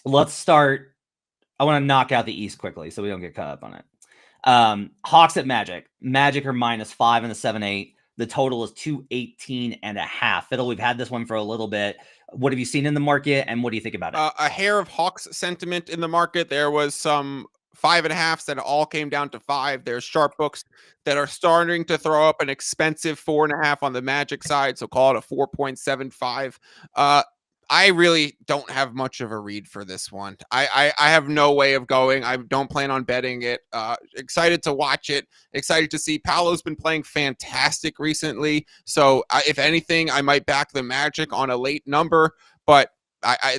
Let's start. I want to knock out the East quickly so we don't get caught up on it. Hawks at Magic. Magic are -5 in the 7-8. The total is 218.5. Fiddle, we've had this one for a little bit. What have you seen in the market, and what do you think about it? A hair of Hawks sentiment in the market. There was some 5.5s that all came down to 5. There's sharp books that are starting to throw up an expensive 4.5 on the Magic side, so call it a 4.75. I really don't have much of a read for this one. I have no way of going. I don't plan on betting it. Excited to watch it. Excited to see. Paolo's been playing fantastic recently. So if anything, I might back the Magic on a late number. But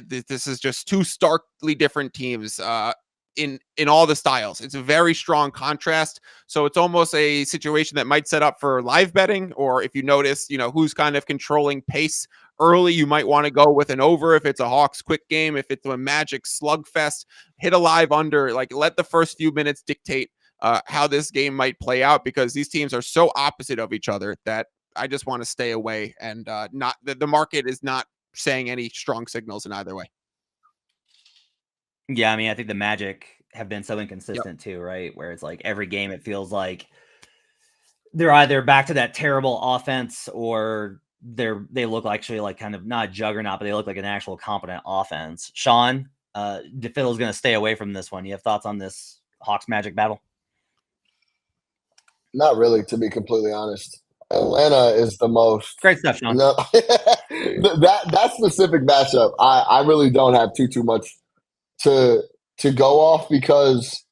this is just two starkly different teams in all the styles. It's a very strong contrast. So it's almost a situation that might set up for live betting, or if you notice, who's kind of controlling pace early, you might want to go with an over if it's a Hawks quick game. If it's a Magic slugfest, hit a live under. Like, let the first few minutes dictate how this game might play out, because these teams are so opposite of each other that I just want to stay away. And not the market is not saying any strong signals in either way. Yeah, I mean, I think the Magic have been so inconsistent too, right? Where it's like every game it feels like they're either back to that terrible offense, or they look actually like kind of not a juggernaut, but they look like an actual competent offense. Sean, Fiddle's going to stay away from this one. You have thoughts on this Hawks Magic battle? Not really, to be completely honest. Atlanta is the most great stuff, Sean. No, that specific matchup, I really don't have too much to go off, because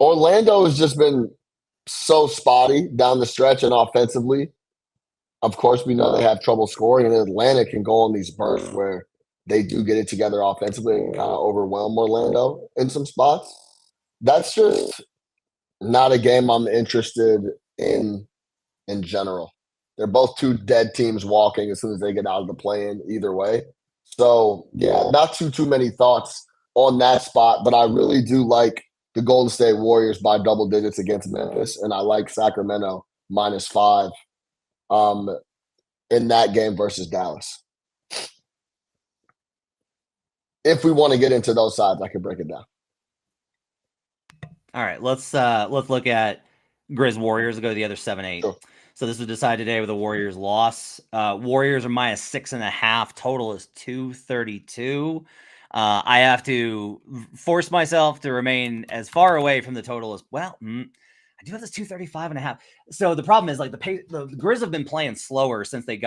Orlando has just been so spotty down the stretch and offensively. Of course, we know they have trouble scoring, and Atlanta can go on these bursts where they do get it together offensively and kind of overwhelm Orlando in some spots. That's just not a game I'm interested in general. They're both two dead teams walking as soon as they get out of the play-in either way. So, yeah, not too many thoughts on that spot, but I really do like the Golden State Warriors by double digits against Memphis, and I like Sacramento -5 in that game versus Dallas. If we want to get into those sides, I can break it down. All right, let's look at Grizz Warriors. We'll go to the other 7-8. Sure. So this was decided today with a Warriors loss. Warriors are -6.5. Total is 232. I have to force myself to remain as far away from the total as well. I do have this 235.5. So the problem is, like, the Grizz have been playing slower since they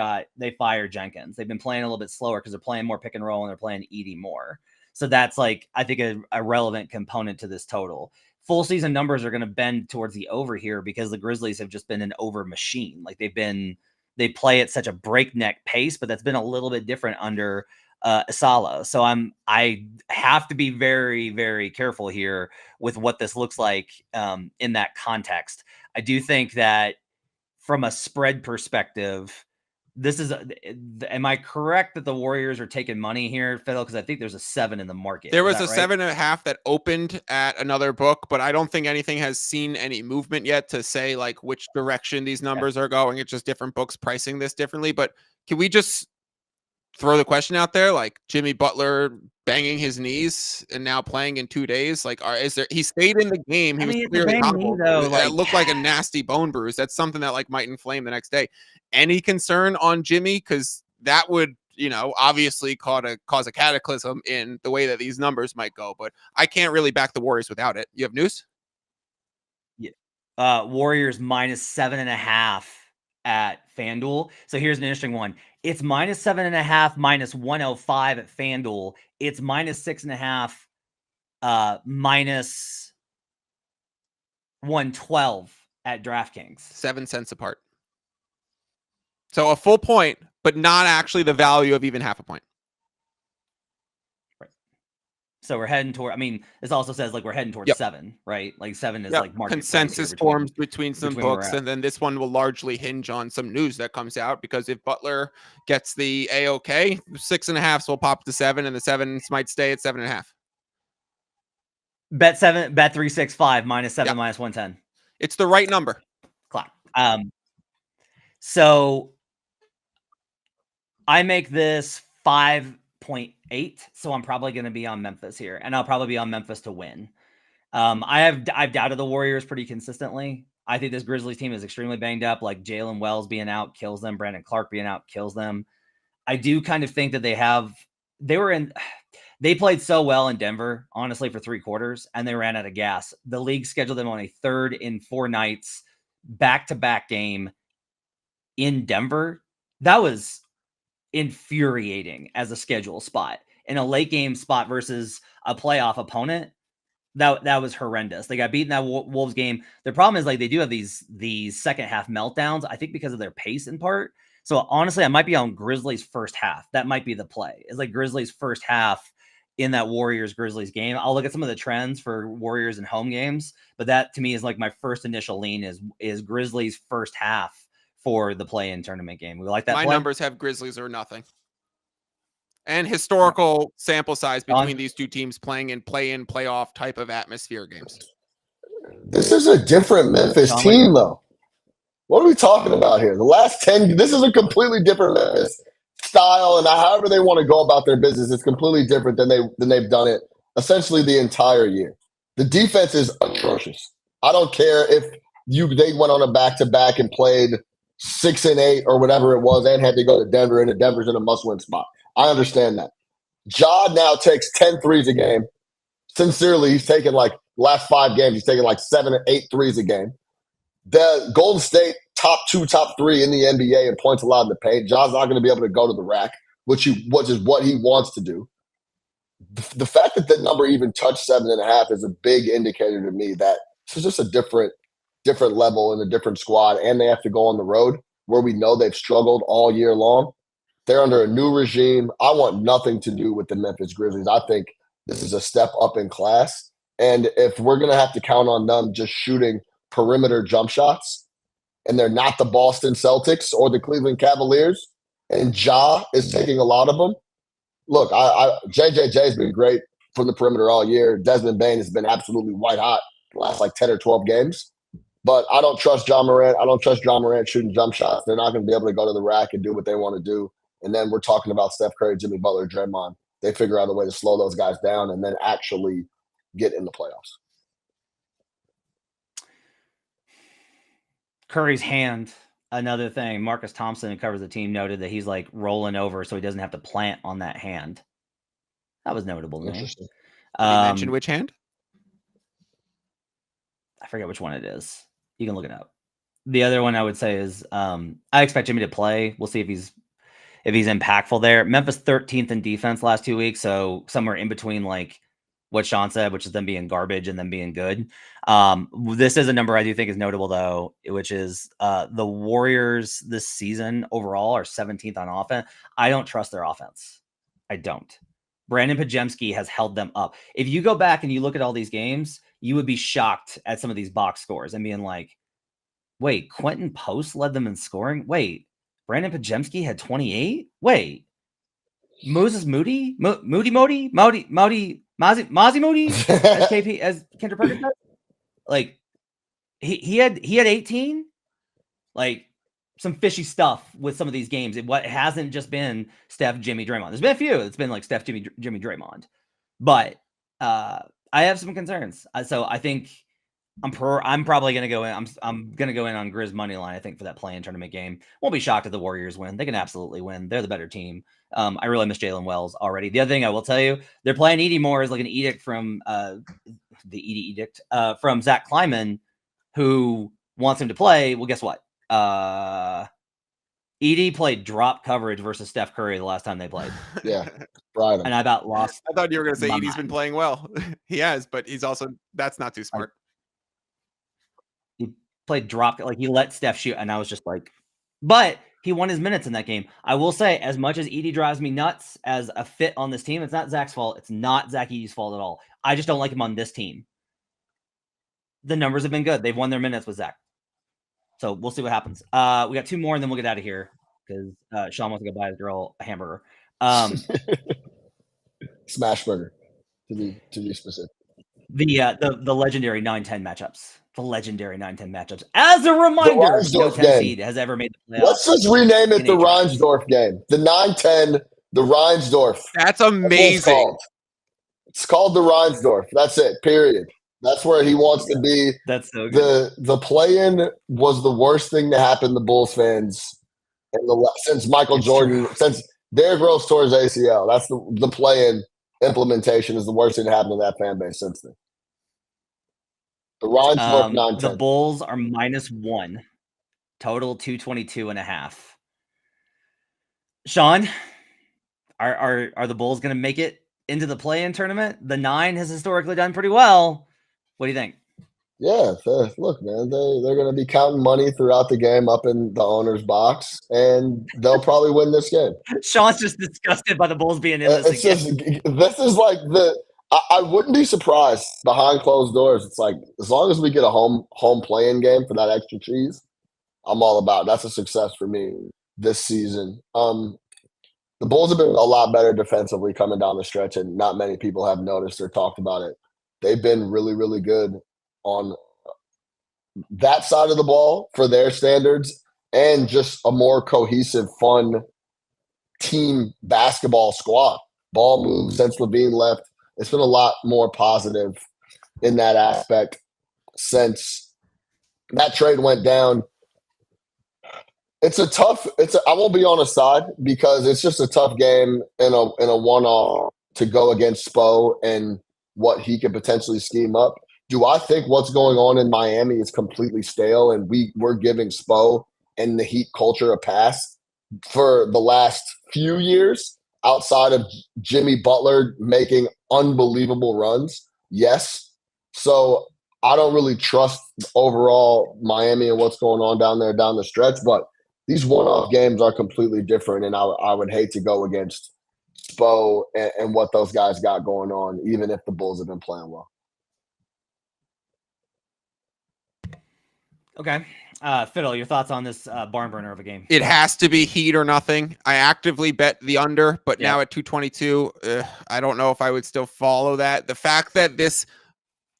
fired Jenkins. They've been playing a little bit slower because they're playing more pick and roll and they're playing Edey more. So that's, like, I think a relevant component to this total. Full season numbers are going to bend towards the over here because the Grizzlies have just been an over machine. Like, they play at such a breakneck pace, but that's been a little bit different under Asalo. So I have to be very, very careful here with what this looks like in that context. I do think that from a spread perspective, this is am I correct that the Warriors are taking money here, Fiddle? Because I think there's a 7 in the market. There was a 7.5 that opened at another book, but I don't think anything has seen any movement yet to say like which direction these numbers are going. It's just different books pricing this differently. But can we just throw the question out there, like Jimmy Butler banging his knees and now playing in 2 days? Like, he stayed in the game. He was clearly humbled. It looked like a nasty bone bruise. That's something that like might inflame the next day. Any concern on Jimmy? Because that would, obviously cause a cataclysm in the way that these numbers might go. But I can't really back the Warriors without it. You have news? Yeah. Warriors -7.5 at FanDuel. So here's an interesting one. It's -7.5, -105 at FanDuel. It's -6.5, -112 at DraftKings. 7 cents apart. So a full point, but not actually the value of even half a point. Right. So we're heading toward, this also says like we're heading towards 7, right? Like 7 is like market consensus forms between some books, and then this one will largely hinge on some news that comes out, because if Butler gets the A-OK, 6.5 will pop to 7, and the 7s might stay at 7.5. Bet 365 -7 -110. It's the right number. Clock. So I make this 5.8. So I'm probably going to be on Memphis here, and I'll probably be on Memphis to win. I've doubted the Warriors pretty consistently. I think this Grizzlies team is extremely banged up. Like Jalen Wells being out kills them. Brandon Clark being out kills them. I do kind of think that they played so well in Denver, honestly, for 3 quarters, and they ran out of gas. The league scheduled them on a 3rd in 4 nights, back-to-back game in Denver. That was infuriating as a schedule spot. In a late game spot versus a playoff opponent, that was horrendous. They got beaten that Wolves game. Their problem is like they do have these second half meltdowns, I think because of their pace in part. So honestly, I might be on Grizzlies first half. That might be the play. It's like Grizzlies first half in that Warriors-Grizzlies game. I'll look at some of the trends for Warriors and home games, but that to me is like my first initial lean is Grizzlies first half for the play-in tournament game. We like that. My numbers have Grizzlies or nothing. And historical sample size between these two teams playing in play-in, playoff type of atmosphere games. This is a different Memphis team, though. What are we talking about here? The last 10, this is a completely different Memphis style, and however they want to go about their business, it's completely different than they've done it essentially the entire year. The defense is atrocious. I don't care if they went on a back-to-back and played 6 and 8 or whatever it was, and had to go to Denver, and Denver's in a must-win spot. I understand that. Ja now takes 10 threes a game. Sincerely, he's taken like last 5 games, he's taken like 7 or 8 threes a game. The Golden State top 2, top 3 in the NBA and points allowed in the paint. Ja's not going to be able to go to the rack, which is what he wants to do. The fact that the number even touched 7.5 is a big indicator to me that this is just a different level and a different squad, and they have to go on the road where we know they've struggled all year long. They're under a new regime. I want nothing to do with the Memphis Grizzlies. I think this is a step up in class. And if we're going to have to count on them just shooting perimeter jump shots, and they're not the Boston Celtics or the Cleveland Cavaliers, and Ja is taking a lot of them, look, JJJ has been great from the perimeter all year. Desmond Bane has been absolutely white hot the last like 10 or 12 games. But I don't trust Ja Morant. I don't trust Ja Morant shooting jump shots. They're not going to be able to go to the rack and do what they want to do. And then we're talking about Steph Curry, Jimmy Butler, Draymond. They figure out a way to slow those guys down and then actually get in the playoffs. Curry's hand, another thing. Marcus Thompson, who covers the team, noted that he's like rolling over so he doesn't have to plant on that hand. That was notable to me. Did you mention which hand? I forget which one it is. You can look it up. The other one I would say is I expect Jimmy to play. We'll see if he's impactful there. Memphis 13th in defense last 2 weeks, so somewhere in between like what Sean said, which is them being garbage and them being good. This is a number I do think is notable though, which is the Warriors this season overall are 17th on offense. I don't trust their offense. I don't. Brandon Pajemski has held them up. If you go back and you look at all these games, you would be shocked at some of these box scores and being like, wait, Quentin Post led them in scoring? Wait, Brandon Pajemski had 28? Wait, Moses Moody? Mozzie Moody? As KP, as Kendrick Perkins said? Like, he had 18? Like, some fishy stuff with some of these games. It hasn't just been Steph, Jimmy, Draymond. There's been a few. It's been like Steph, Jimmy, Draymond. But I have some concerns. So I think I'm probably going to go in. I'm going to go in on Grizz money line, I think, for that play-in tournament game. Won't be shocked if the Warriors win. They can absolutely win. They're the better team. I really miss Jalen Wells already. The other thing I will tell you, they're playing Edie more as like an edict from from Zach Kleiman, who wants him to play. Well, guess what? Edie played drop coverage versus Steph Curry the last time they played. Yeah, right. And I about lost. I thought you were going to say Edie's been playing well. He has, but he's also that's not too smart. He played drop, like he let Steph shoot, and I was just like, but he won his minutes in that game. I will say, as much as Edie drives me nuts as a fit on this team, it's not Zach's fault. It's not Zach Edie's fault at all. I just don't like him on this team. The numbers have been good. They've won their minutes with Zach. So we'll see what happens. We got 2 more, and then we'll get out of here because Sean wants to go buy his girl a hamburger. Smash burger, to be specific. The legendary 9-10 matchups. The legendary 9-10 matchups. As a reminder, no 10 seed has ever made the playoffs. Let's just rename it the Reinsdorf game. The 9-10 The Reinsdorf. That's amazing. It's called the Reinsdorf. That's it. Period. That's where he wants to be. That's so good. The play-in was the worst thing to happen to Bulls fans since Michael Jordan, since Derrick Rose tore his ACL. That's the play-in implementation is the worst thing to happen to that fan base since then. The Reinsdorf 9-10. The Bulls are -1, total 222.5. Sean, are the Bulls going to make it into the play-in tournament? The 9 has historically done pretty well. What do you think? Yeah, look, man, they're going to be counting money throughout the game up in the owner's box, and they'll probably win this game. Sean's just disgusted by the Bulls being in this again. This is like I wouldn't be surprised behind closed doors. It's like as long as we get a home play-in game for that extra cheese, I'm all about it. That's a success for me this season. The Bulls have been a lot better defensively coming down the stretch, and not many people have noticed or talked about it. They've been really, really good on that side of the ball for their standards, and just a more cohesive, fun team basketball squad. Ball moves since Levine left. It's been a lot more positive in that aspect since that trade went down. I won't be on a side because it's just a tough game in a one-off to go against Spo and what he could potentially scheme up. Do I think what's going on in Miami is completely stale and we're giving Spo and the Heat culture a pass for the last few years outside of Jimmy Butler making unbelievable runs? Yes. So I don't really trust overall Miami and what's going on down the stretch, but these one-off games are completely different, and I would hate to go against Spo and what those guys got going on, even if the Bulls have been playing well. Okay. Fiddle, your thoughts on this barn burner of a game? It has to be Heat or nothing. I actively bet the under, but now at 222, I don't know if I would still follow that. The fact that this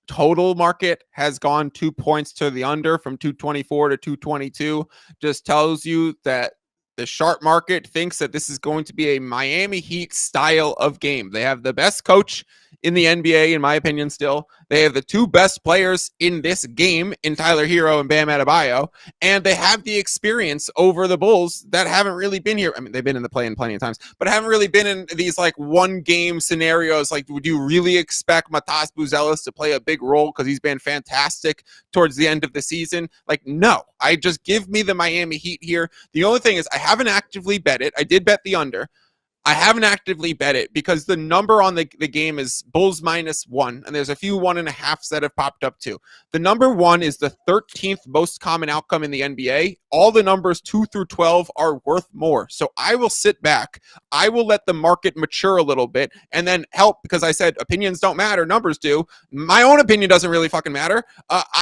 total market has gone 2 points to the under from 224 to 222 just tells you that the sharp market thinks that this is going to be a Miami Heat style of game. They have the best coach in the NBA, in my opinion, still. They have the 2 best players in this game in Tyler Hero and Bam Adebayo, and they have the experience over the Bulls that haven't really been here. I mean, they've been in the play-in plenty of times, but haven't really been in these like one-game scenarios. Like, would you really expect Matas Buzelis to play a big role because he's been fantastic towards the end of the season? Like, no. I just give me the Miami Heat here. The only thing is I haven't actively bet it. I did bet the under. I haven't actively bet it because the number on the game is Bulls -1, and there's a few 1.5s that have popped up too. The number 1 is the 13th most common outcome in the NBA. All the numbers 2 through 12 are worth more. So I will sit back. I will let the market mature a little bit and then help, because I said opinions don't matter, numbers do. My own opinion doesn't really fucking matter.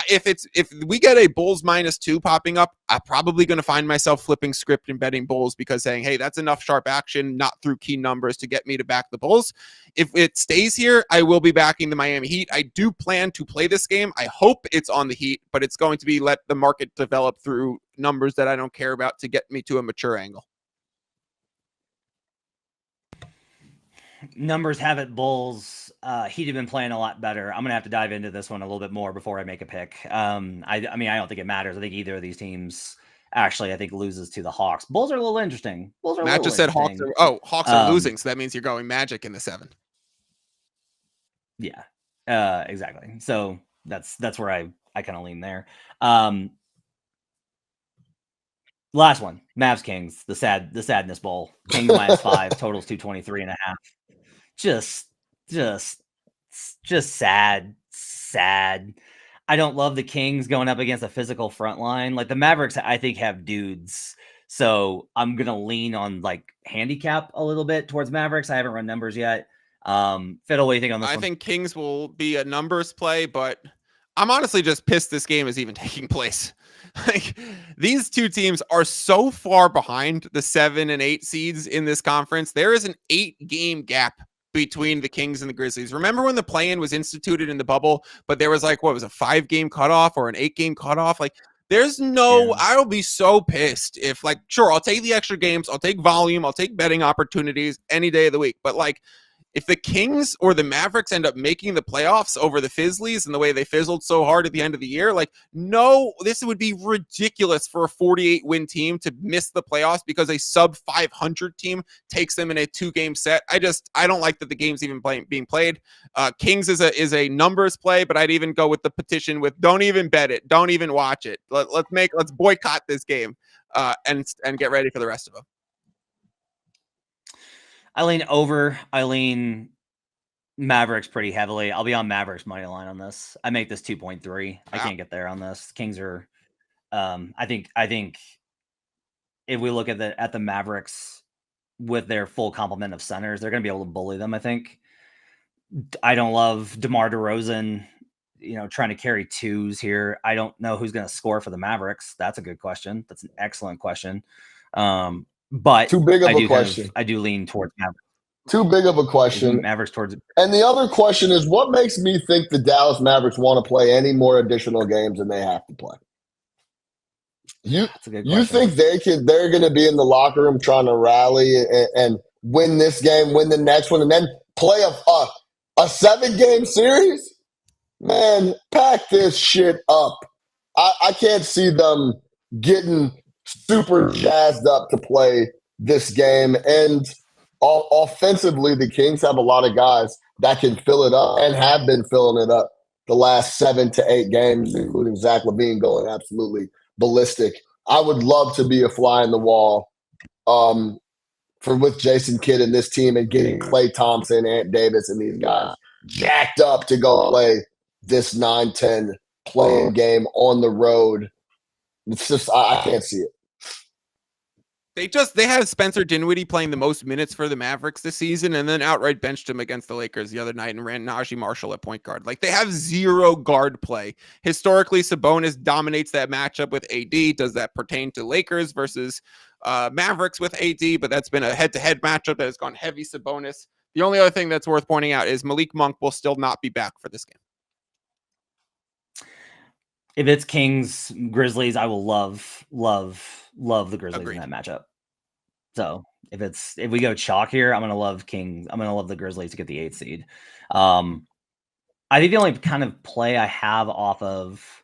If we get a Bulls -2 popping up, I'm probably going to find myself flipping script and betting Bulls because saying, hey, that's enough sharp action, not through key numbers to get me to back the Bulls. If it stays here, I will be backing the Miami Heat. I do plan to play this game. I hope it's on the Heat, but it's going to be let the market develop through numbers that I don't care about to get me to a mature angle. Numbers have it Bulls. Heat have been playing a lot better. I'm going to have to dive into this one a little bit more before I make a pick. I mean, I don't think it matters. I think either of these teams actually, I think, loses to the Hawks. Bulls are a little interesting. Matt just said Hawks are losing, so that means you're going Magic in the 7. Yeah, exactly. So that's where I kind of lean there. Last one, Mavs Kings, the sadness bowl. Kings -5, totals 223.5. Just sad. I don't love the Kings going up against a physical front line. Like the Mavericks, I think have dudes. So I'm going to lean on like handicap a little bit towards Mavericks. I haven't run numbers yet. Fiddle, what do you think on this one? I think Kings will be a numbers play, but I'm honestly just pissed this game is even taking place. Like, these two teams are so far behind the 7 and 8 seeds in this conference. There is an 8-game gap between the Kings and the Grizzlies. Remember when the play-in was instituted in the bubble, but there was like, what was a 5-game cutoff or an 8-game cutoff? Like, There's no, Yeah. I'll be so pissed if, like, sure, I'll take the extra games, I'll take volume, I'll take betting opportunities any day of the week. But, like, if the Kings or the Mavericks end up making the playoffs over the Fizzlies and the way they fizzled so hard at the end of the year, like, no, this would be ridiculous for a 48-win team to miss the playoffs because a sub 500 team takes them in a 2-game set. I don't like that the game's even being played. Kings is a numbers play, but I'd even go with the petition with don't even bet it, don't even watch it. Let's boycott this game and get ready for the rest of them. I lean over. I lean Mavericks pretty heavily. I'll be on Mavericks money line on this. I make this 2.3. I can't get there on this. Kings are. I think if we look at the Mavericks with their full complement of centers, they're going to be able to bully them. I think. I don't love DeMar DeRozan, trying to carry twos here. I don't know who's going to score for the Mavericks. That's a good question. That's an excellent question. But too big of a question. I do lean towards Mavericks. Too big of a question. Mavericks towards. And the other question is, what makes me think the Dallas Mavericks want to play any more additional games than they have to play? You think they're going to be in the locker room trying to rally and win this game, win the next one, and then play a 7-game series? Man, pack this shit up. I can't see them getting super jazzed up to play this game. And offensively, the Kings have a lot of guys that can fill it up and have been filling it up the last 7 to 8 games, including Zach LaVine going absolutely ballistic. I would love to be a fly in the wall with Jason Kidd and this team and getting Klay Thompson, Ant Davis, and these guys jacked up to go play this 9-10 playing game on the road. It's just I can't see it. They have Spencer Dinwiddie playing the most minutes for the Mavericks this season and then outright benched him against the Lakers the other night and ran Najee Marshall at point guard. Like, they have zero guard play. Historically, Sabonis dominates that matchup with AD. Does that pertain to Lakers versus Mavericks with AD? But that's been a head-to-head matchup that has gone heavy Sabonis. The only other thing that's worth pointing out is Malik Monk will still not be back for this game. If it's Kings Grizzlies, I will love the Grizzlies in that matchup. So if we go chalk here, I'm gonna love Kings. I'm gonna love the Grizzlies to get the 8th seed. I think the only kind of play I have off of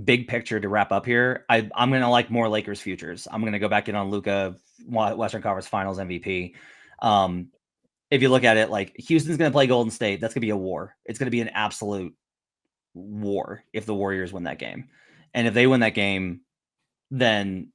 big picture to wrap up here, I'm gonna like more Lakers futures. I'm gonna go back in on Luka, Western Conference Finals MVP. If you look at it, like, Houston's gonna play Golden State, that's gonna be a war. It's gonna be an absolute war if the Warriors win that game. And if they win that game, then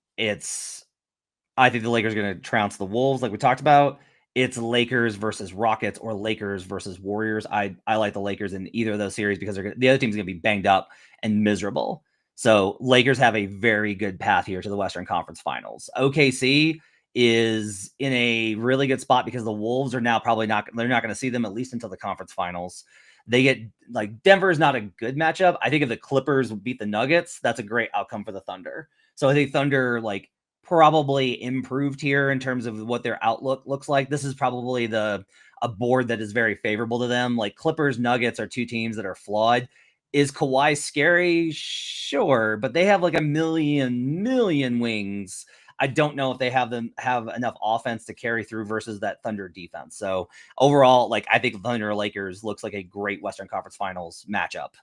I think the Lakers are going to trounce the Wolves like we talked about. It's Lakers versus Rockets or Lakers versus Warriors. I like the Lakers in either of those series because the other team's going to be banged up and miserable. So Lakers have a very good path here to the Western Conference Finals. OKC is in a really good spot because the Wolves are now probably they're not going to see them at least until the conference finals. They get, like, Denver is not a good matchup. I think if the Clippers beat the Nuggets, that's a great outcome for the Thunder. So I think Thunder, like, probably improved here in terms of what their outlook looks like. This is probably a board that is very favorable to them. Like, Clippers, Nuggets are two teams that are flawed. Is Kawhi scary? Sure, but they have like a million wings. I don't know if they have enough offense to carry through versus that Thunder defense. So overall, like, I think Thunder Lakers looks like a great Western Conference Finals matchup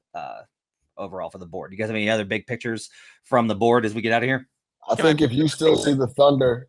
overall for the board. You guys have any other big pictures from the board as we get out of here? I think if you still see the Thunder,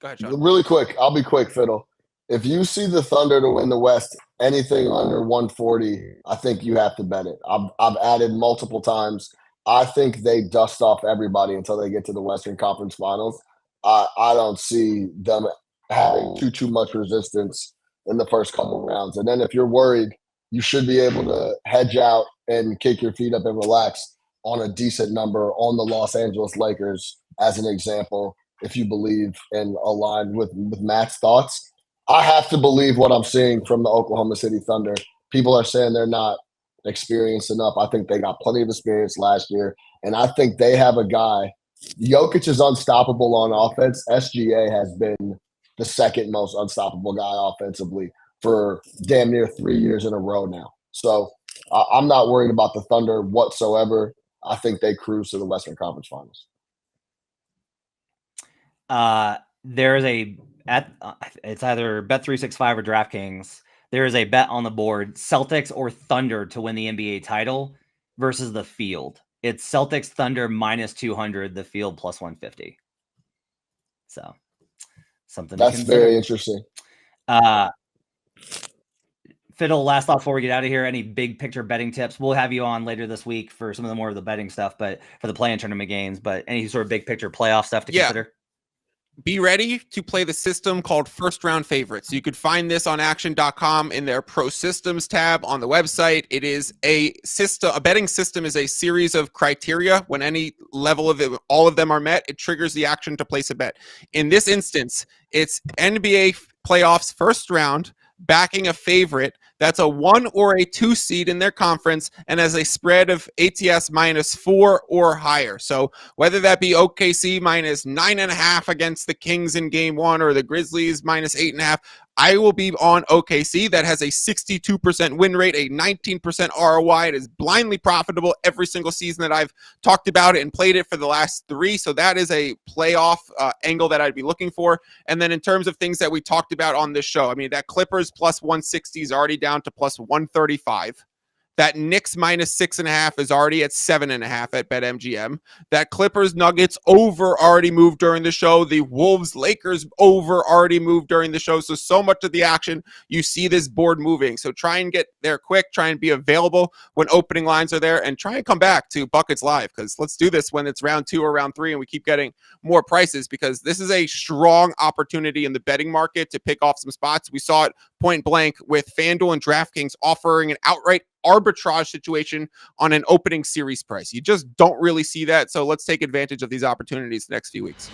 go ahead, Sean. Really quick, I'll be quick, Fiddle. If you see the Thunder to win the West, anything under 140, I think you have to bet it. I've added multiple times. I think they dust off everybody until they get to the Western Conference Finals. I don't see them having too much resistance in the first couple of rounds. And then if you're worried, you should be able to hedge out and kick your feet up and relax on a decent number on the Los Angeles Lakers, as an example, if you believe and align with Matt's thoughts. I have to believe what I'm seeing from the Oklahoma City Thunder. People are saying they're not experienced enough. I think they got plenty of experience last year, and I think they have a guy. Jokic is unstoppable on offense. SGA has been the second most unstoppable guy offensively for damn near 3 years in a row now. So I'm not worried about the Thunder whatsoever. I think they cruise to the Western Conference Finals. There is it's either Bet365 or DraftKings. There is a bet on the board: Celtics or Thunder to win the NBA title versus the field. It's Celtics Thunder -200, the field +150. So something that's to consider. Very interesting. Fiddle, last thought before we get out of here. Any big picture betting tips? We'll have you on later this week for some of the more of the betting stuff, but for the play-in tournament games. But any sort of big picture playoff stuff to consider? Be ready to play the system called first round favorites. You could find this on action.com in their pro systems tab on the website. It is a system. A betting system is a series of criteria. When any level of it, all of them are met, it triggers the action to place a bet. In this instance, it's NBA playoffs first round backing a favorite that's a 1 or a 2 seed in their conference and has a spread of ATS -4 or higher. So whether that be OKC -9.5 against the Kings in game 1 or the Grizzlies -8.5, I will be on OKC. That has a 62% win rate, a 19% ROI. It is blindly profitable every single season that I've talked about it and played it for the last 3. So that is a playoff angle that I'd be looking for. And then in terms of things that we talked about on this show, I mean, that Clippers +160 is already down to +135. That Knicks -6.5 is already at 7.5 at BetMGM. That Clippers Nuggets over already moved during the show. The Wolves Lakers over already moved during the show. So much of the action, you see this board moving. So try and get there quick. Try and be available when opening lines are there, and try and come back to Buckets Live, because let's do this when it's round 2 or round 3 and we keep getting more prices, because this is a strong opportunity in the betting market to pick off some spots. We saw it point blank with FanDuel and DraftKings offering an outright arbitrage situation on an opening series price. You just don't really see that. So let's take advantage of these opportunities the next few weeks.